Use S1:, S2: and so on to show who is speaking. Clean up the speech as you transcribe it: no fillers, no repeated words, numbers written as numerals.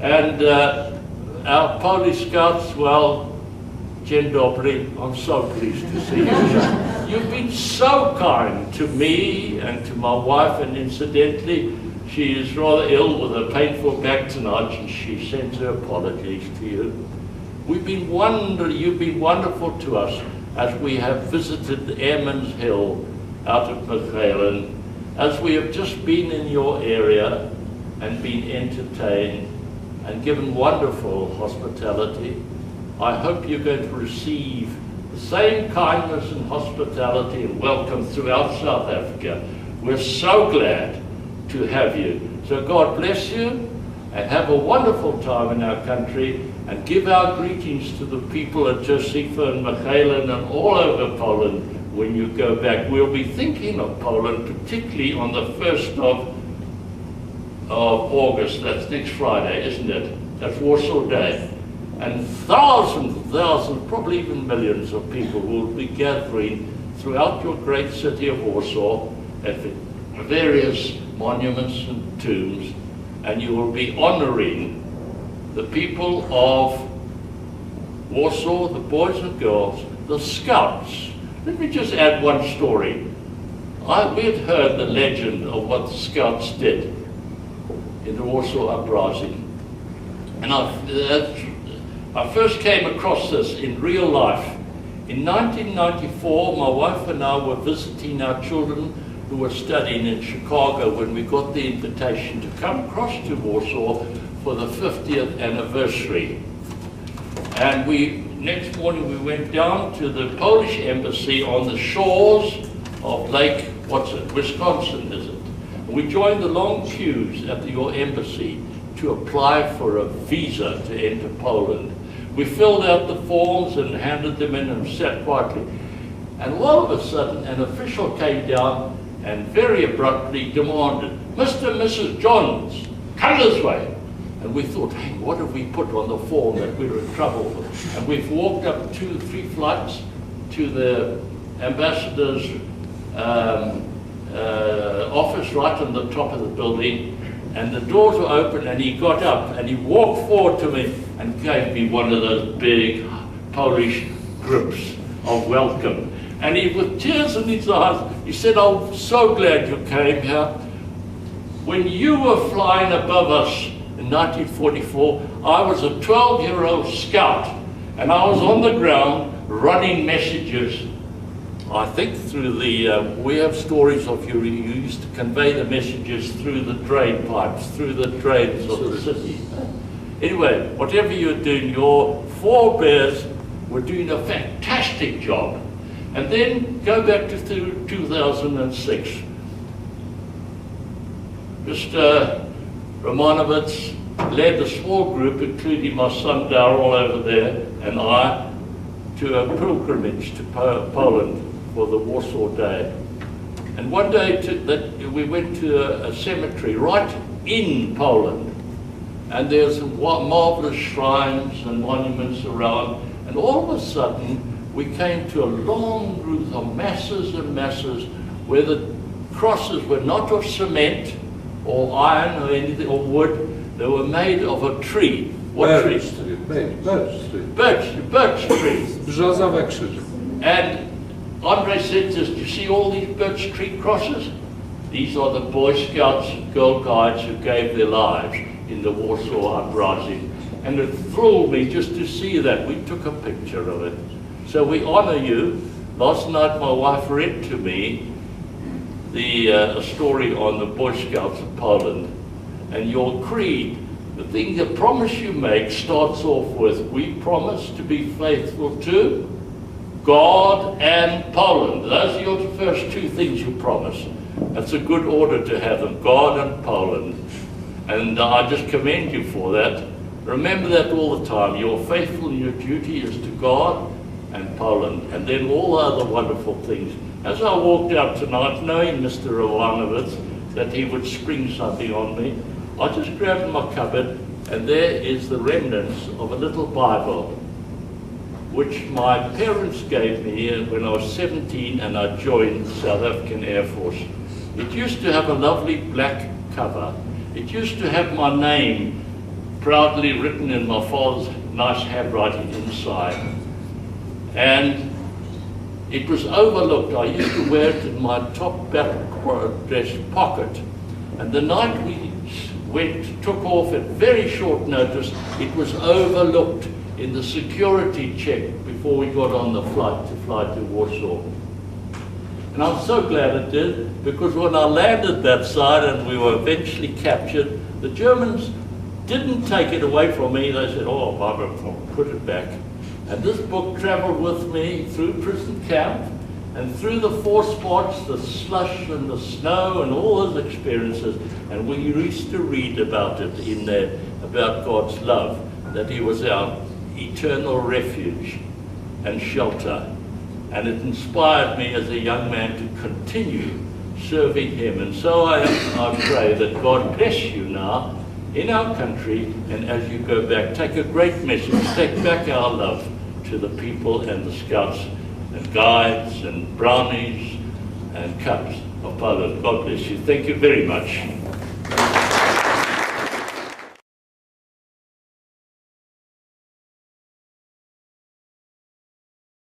S1: And our Polish Scouts, well, Dzień dobry, I'm so pleased to see you. You've been so kind to me and to my wife, and incidentally, she is rather ill with a painful back tonight, and she sends her apologies to you. You've been wonderful to us as we have visited Airman's Hill out of Michelen, as we have just been in your area and been entertained and given wonderful hospitality. I hope you're going to receive the same kindness and hospitality and welcome throughout South Africa. We're so glad to have you. So God bless you and have a wonderful time in our country, and give our greetings to the people at Josepha and Michelen and all over Poland when you go back. We'll be thinking of Poland, particularly on the 1st of August. That's next Friday, isn't it? That's Warsaw Day. And thousands and thousands, probably even millions of people will be gathering throughout your great city of Warsaw at various monuments and tombs, and you will be honoring the people of Warsaw, the boys and girls, the Scouts. Let me just add one story. We had heard the legend of what the Scouts did in the Warsaw Uprising. And I first came across this in real life. In 1994, my wife and I were visiting our children who were studying in Chicago when we got the invitation to come across to Warsaw for the 50th anniversary. And next morning we went down to the Polish embassy on the shores of Lake, Wisconsin, is it? We joined the long queues at your embassy to apply for a visa to enter Poland. We filled out the forms and handed them in and sat quietly. And all of a sudden, an official came down and very abruptly demanded, "Mr. and Mrs. Johns, come this way." And we thought, hey, what have we put on the form that we were in trouble with? And we've walked up 2 or 3 flights to the ambassador's office right on the top of the building, and the doors were open, and he got up and he walked forward to me and gave me one of those big Polish grips of welcome. And he, with tears in his eyes, he said, "I'm so glad you came here. When you were flying above us in 1944, I was a 12-year-old scout, and I was on the ground running messages. I think through the, we have stories of you used to convey the messages through the drain pipes, through the drains of the city. Anyway, whatever you're doing, your forebears were doing a fantastic job." And then go back to 2006. Mr. Romanovitz led a small group, including my son Darrell over there and I, to a pilgrimage to Poland for the Warsaw Day. And one day we went to a cemetery right in Poland, and there's some marvelous shrines and monuments around, and all of a sudden we came to a long route of masses and masses where the crosses were not of cement or iron or anything or wood. They were made of a tree. What tree? Birch tree.
S2: Brzozowe krzyże.
S1: And Andre said to us, "Do you see all these birch tree crosses? These are the Boy Scouts and Girl Guides who gave their lives in the Warsaw Uprising." And it thrilled me just to see that. We took a picture of it. So we honor you. Last night my wife read to me a story on the Boy Scouts of Poland, and your creed, the promise you make starts off with, "We promise to be faithful to God and Poland." Those are your first 2 things you promise. That's a good order to have them, God and Poland. And I just commend you for that. Remember that all the time. You're faithful in your duty is to God and Poland, and then all other wonderful things. As I walked out tonight, knowing Mr. Ivanovitz, that he would spring something on me, I just grabbed my cupboard, and there is the remnants of a little Bible, which my parents gave me when I was 17 and I joined the South African Air Force. It used to have a lovely black cover. It used to have my name proudly written in my father's nice handwriting inside. And it was overlooked. I used to wear it in my top battle dress pocket. And the night we took off at very short notice, it was overlooked in the security check before we got on the flight to fly to Warsaw. And I'm so glad it did, because when I landed that side and we were eventually captured, the Germans didn't take it away from me. They said, oh, Barbara, put it back. And this book traveled with me through prison camp and through the force march, the slush and the snow and all those experiences. And we used to read about it in there, about God's love, that He was our eternal refuge and shelter. And it inspired me as a young man to continue serving Him. And so I pray that God bless you now in our country, and as you go back, take a great message, take back our love to the people and the scouts and guides and brownies and cubs of Poland. God bless you. Thank you very much.